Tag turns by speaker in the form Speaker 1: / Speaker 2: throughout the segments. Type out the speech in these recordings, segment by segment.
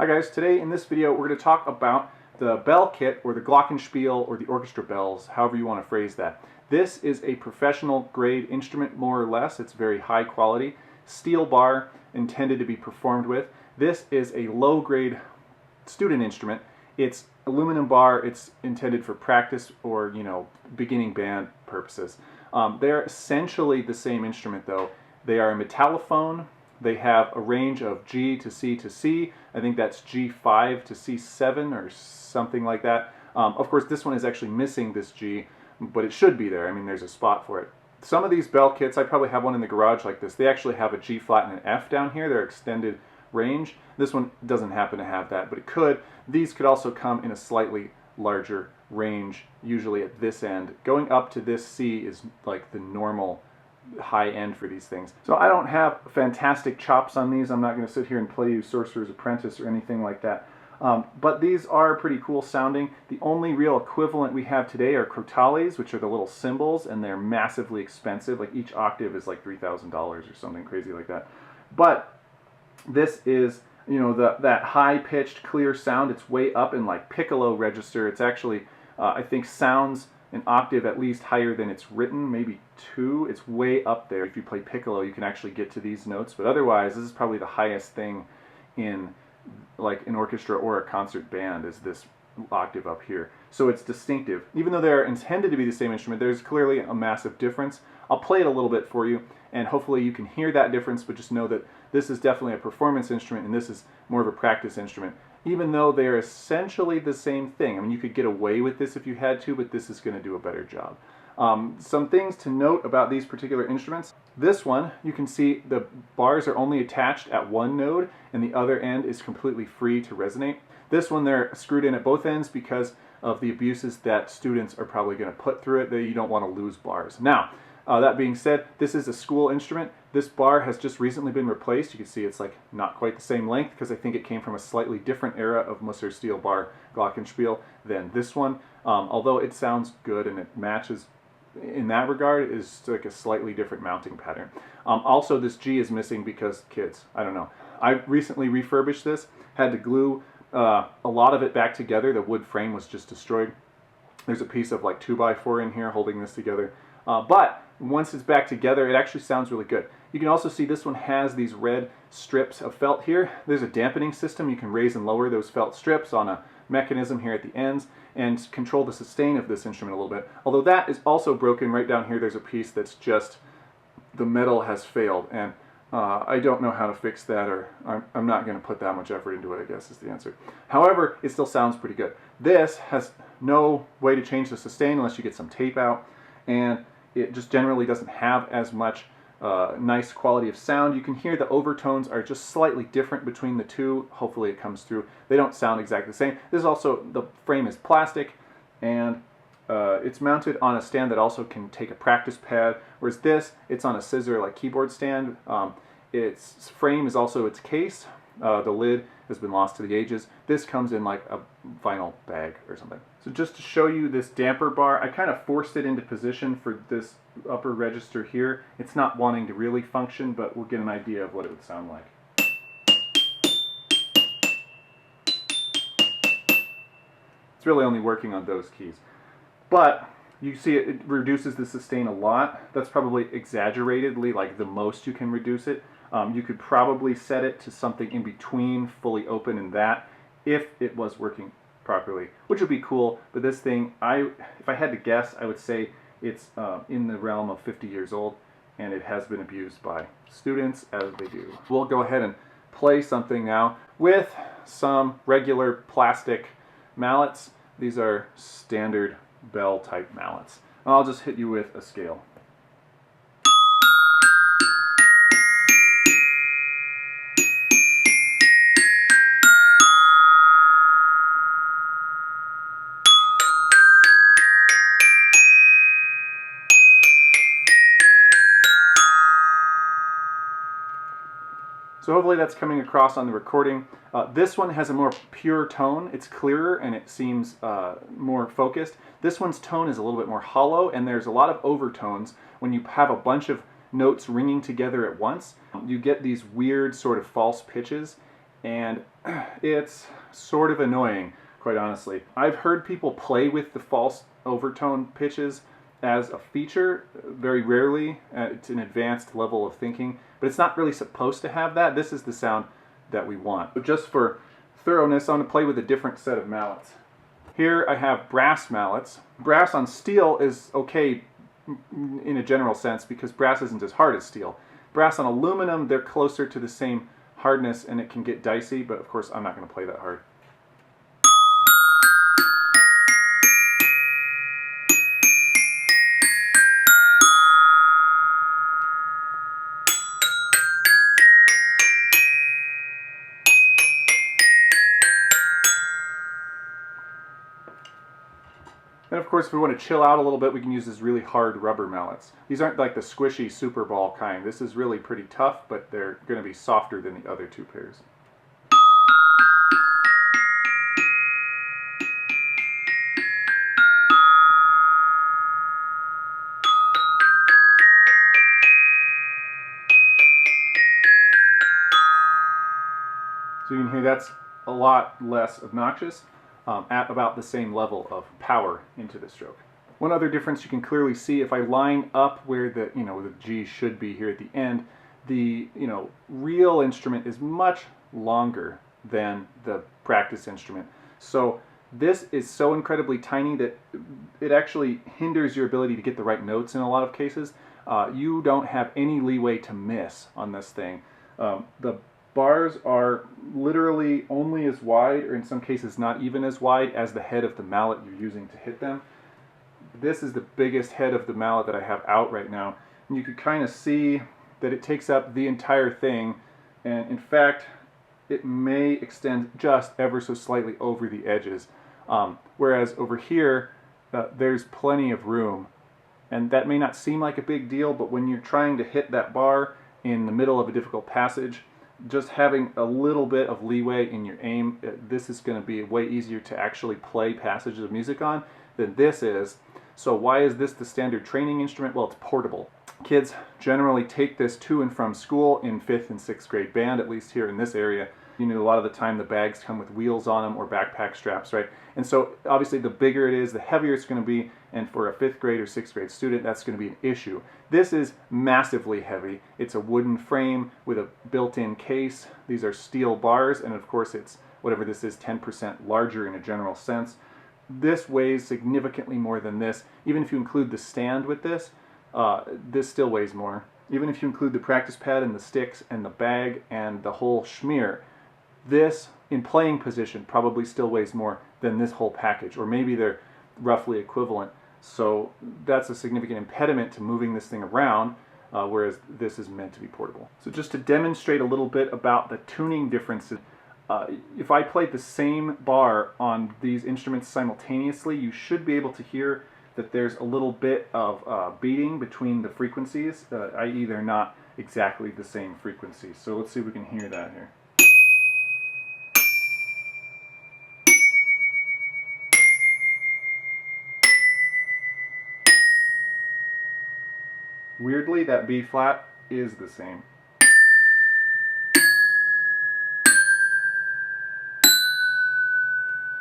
Speaker 1: Hi guys, today in this video we're going to talk about the bell kit, or the Glockenspiel, or the orchestra bells, however you want to phrase that. This is a professional grade instrument, more or less. It's very high quality. Steel bar intended to be performed with. This is a low grade student instrument. It's aluminum bar. It's intended for practice or, beginning band purposes. They're essentially the same instrument though. They are a metallophone. They have a range of G to C to C. I think that's G5 to C7 or something like that. Of course, this one is actually missing this G, but it should be there. I mean, there's a spot for it. Some of these bell kits, I probably have one in the garage like this. They actually have a G flat and an F down here. They're extended range. This one doesn't happen to have that, but it could. These could also come in a slightly larger range, usually at this end. Going up to this C is like the normal high end for these things. So I don't have fantastic chops on these. I'm not going to sit here and play you Sorcerer's Apprentice or anything like that. But these are pretty cool sounding. The only real equivalent we have today are crotales, which are the little cymbals, and they're massively expensive. Like each octave is like $3,000 or something crazy like that. But this is, that high-pitched, clear sound. It's way up in like piccolo register. It's actually, I think, sounds an octave at least higher than it's written, maybe 2. It's way up there. If you play piccolo, you can actually get to these notes, but otherwise this is probably the highest thing in like an orchestra or a concert band, is this octave up here. So it's distinctive. Even though they're intended to be the same instrument, there's clearly a massive difference. I'll play it a little bit for you, and hopefully you can hear that difference, but just know that this is definitely a performance instrument and this is more of a practice instrument. Even though they're essentially the same thing. I mean, you could get away with this if you had to, but this is going to do a better job. Some things to note about these particular instruments. This one, you can see the bars are only attached at one node and the other end is completely free to resonate. This one, they're screwed in at both ends because of the abuses that students are probably going to put through it, that you don't want to lose bars. Now, that being said, this is a school instrument. This bar has just recently been replaced. You can see it's like not quite the same length because I think it came from a slightly different era of Musser steel bar Glockenspiel than this one. Although it sounds good and it matches in that regard, it is like a slightly different mounting pattern. Also, this G is missing because kids, I don't know. I recently refurbished this, had to glue a lot of it back together. The wood frame was just destroyed. There's a piece of like 2x4 in here holding this together. But once it's back together, it actually sounds really good. You can also see this one has these red strips of felt here. There's a dampening system. You can raise and lower those felt strips on a mechanism here at the ends and control the sustain of this instrument a little bit. Although that is also broken. Right down here there's a piece that's just, the metal has failed, and I don't know how to fix that, or I'm not going to put that much effort into it, I guess is the answer. However, it still sounds pretty good. This has no way to change the sustain unless you get some tape out, and it just generally doesn't have as much nice quality of sound. You can hear the overtones are just slightly different between the two. Hopefully it comes through. They don't sound exactly the same. This is also, the frame is plastic, and it's mounted on a stand that also can take a practice pad, whereas this, it's on a scissor like keyboard stand. Its frame is also its case. The lid has been lost to the ages. This comes in like a vinyl bag or something. So just to show you this damper bar, I kind of forced it into position for this upper register here. It's not wanting to really function, but we'll get an idea of what it would sound like. It's really only working on those keys. But you see it reduces the sustain a lot. That's probably exaggeratedly like the most you can reduce it. You could probably set it to something in between fully open and that, if it was working properly, which would be cool. But this thing, if I had to guess, I would say it's in the realm of 50 years old, and it has been abused by students, as they do. We'll go ahead and play something now with some regular plastic mallets. These are standard bell type mallets. I'll just hit you with a scale. So hopefully that's coming across on the recording. This one has a more pure tone. It's clearer and it seems more focused. This one's tone is a little bit more hollow, and there's a lot of overtones. When you have a bunch of notes ringing together at once, you get these weird sort of false pitches, and it's sort of annoying, quite honestly. I've heard people play with the false overtone pitches as a feature, very rarely. It's an advanced level of thinking, but it's not really supposed to have that. This is the sound that we want. But just for thoroughness, I'm going to play with a different set of mallets. Here I have brass mallets. Brass on steel is okay in a general sense because brass isn't as hard as steel. Brass on aluminum, they're closer to the same hardness and it can get dicey, but of course I'm not going to play that hard. And of course, if we want to chill out a little bit, we can use these really hard rubber mallets. These aren't like the squishy Super Ball kind. This is really pretty tough, but they're going to be softer than the other two pairs. So you can hear that's a lot less obnoxious at about the same level of power into the stroke. One other difference you can clearly see if I line up where the the G should be here at the end, the real instrument is much longer than the practice instrument. So this is so incredibly tiny that it actually hinders your ability to get the right notes in a lot of cases. You don't have any leeway to miss on this thing. The bars are literally only as wide, or in some cases not even as wide, as the head of the mallet you're using to hit them. This is the biggest head of the mallet that I have out right now, and you can kind of see that it takes up the entire thing, and in fact it may extend just ever so slightly over the edges, whereas over here there's plenty of room, and that may not seem like a big deal, but when you're trying to hit that bar in the middle of a difficult passage, just having a little bit of leeway in your aim, this is going to be way easier to actually play passages of music on than this is. So why is this the standard training instrument? Well, it's portable. Kids generally take this to and from school in 5th and 6th grade band, at least here in this area. A lot of the time the bags come with wheels on them or backpack straps, right? And so obviously the bigger it is, the heavier it's going to be, and for a 5th grade or 6th grade student, that's going to be an issue. This is massively heavy. It's a wooden frame with a built-in case. These are steel bars, and of course it's, whatever this is, 10% larger in a general sense. This weighs significantly more than this. Even if you include the stand with this, this still weighs more. Even if you include the practice pad and the sticks and the bag and the whole schmear, this, in playing position, probably still weighs more than this whole package, or maybe they're roughly equivalent. So that's a significant impediment to moving this thing around, whereas this is meant to be portable. So just to demonstrate a little bit about the tuning differences, if I played the same bar on these instruments simultaneously, you should be able to hear that there's a little bit of beating between the frequencies, i.e. they're not exactly the same frequency. So let's see if we can hear that here. Weirdly, that B flat is the same.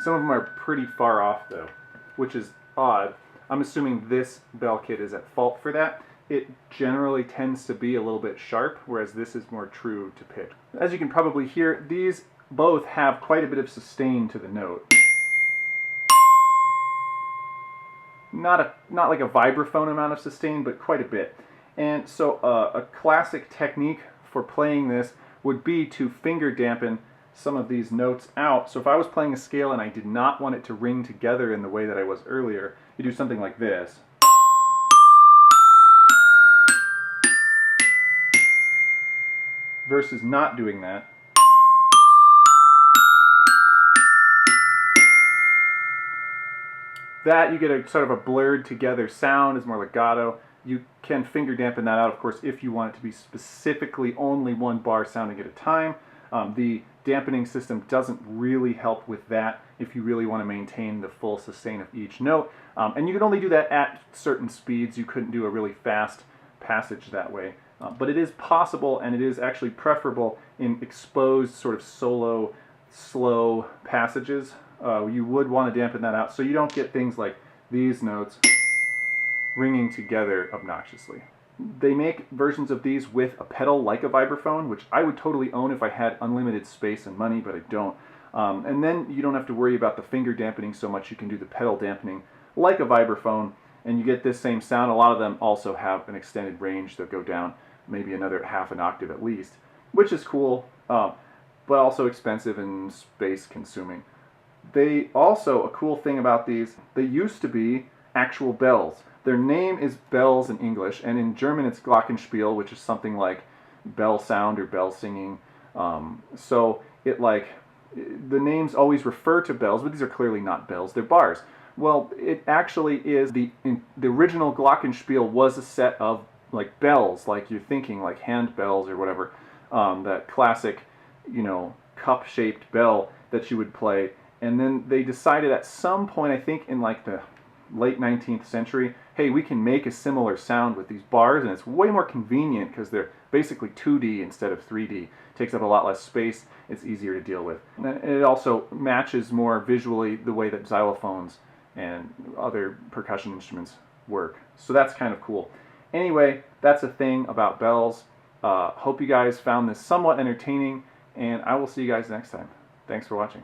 Speaker 1: Some of them are pretty far off though, which is odd. I'm assuming this bell kit is at fault for that. It generally tends to be a little bit sharp, whereas this is more true to pitch. As you can probably hear, these both have quite a bit of sustain to the note. Not like a vibraphone amount of sustain, but quite a bit. And so a classic technique for playing this would be to finger dampen some of these notes out. So if I was playing a scale and I did not want it to ring together in the way that I was earlier, you do something like this. Versus not doing that. That you get a sort of a blurred together sound, is more legato. You can finger dampen that out, of course, if you want it to be specifically only one bar sounding at a time. The dampening system doesn't really help with that if you really want to maintain the full sustain of each note. And you can only do that at certain speeds. You couldn't do a really fast passage that way. But it is possible, and it is actually preferable in exposed sort of solo, slow passages. You would want to dampen that out so you don't get things like these notes ringing together obnoxiously. They make versions of these with a pedal like a vibraphone, which I would totally own if I had unlimited space and money, but I don't. And then you don't have to worry about the finger dampening so much. You can do the pedal dampening like a vibraphone, and you get this same sound. A lot of them also have an extended range that go down maybe another half an octave at least, which is cool, but also expensive and space consuming. They also, a cool thing about these, they used to be actual bells. Their name is bells in English, and in German it's Glockenspiel, which is something like bell sound or bell singing. So it like, the names always refer to bells, but these are clearly not bells, they're bars. Well, it actually is, the original Glockenspiel was a set of like bells, like you're thinking, like hand bells or whatever, that classic, you know, cup-shaped bell that you would play. And then they decided at some point, I think in like the late 19th century, hey, we can make a similar sound with these bars, and it's way more convenient because they're basically 2D instead of 3D. It takes up a lot less space, it's easier to deal with. And it also matches more visually the way that xylophones and other percussion instruments work. So that's kind of cool. Anyway, that's a thing about bells. Hope you guys found this somewhat entertaining, and I will see you guys next time. Thanks for watching.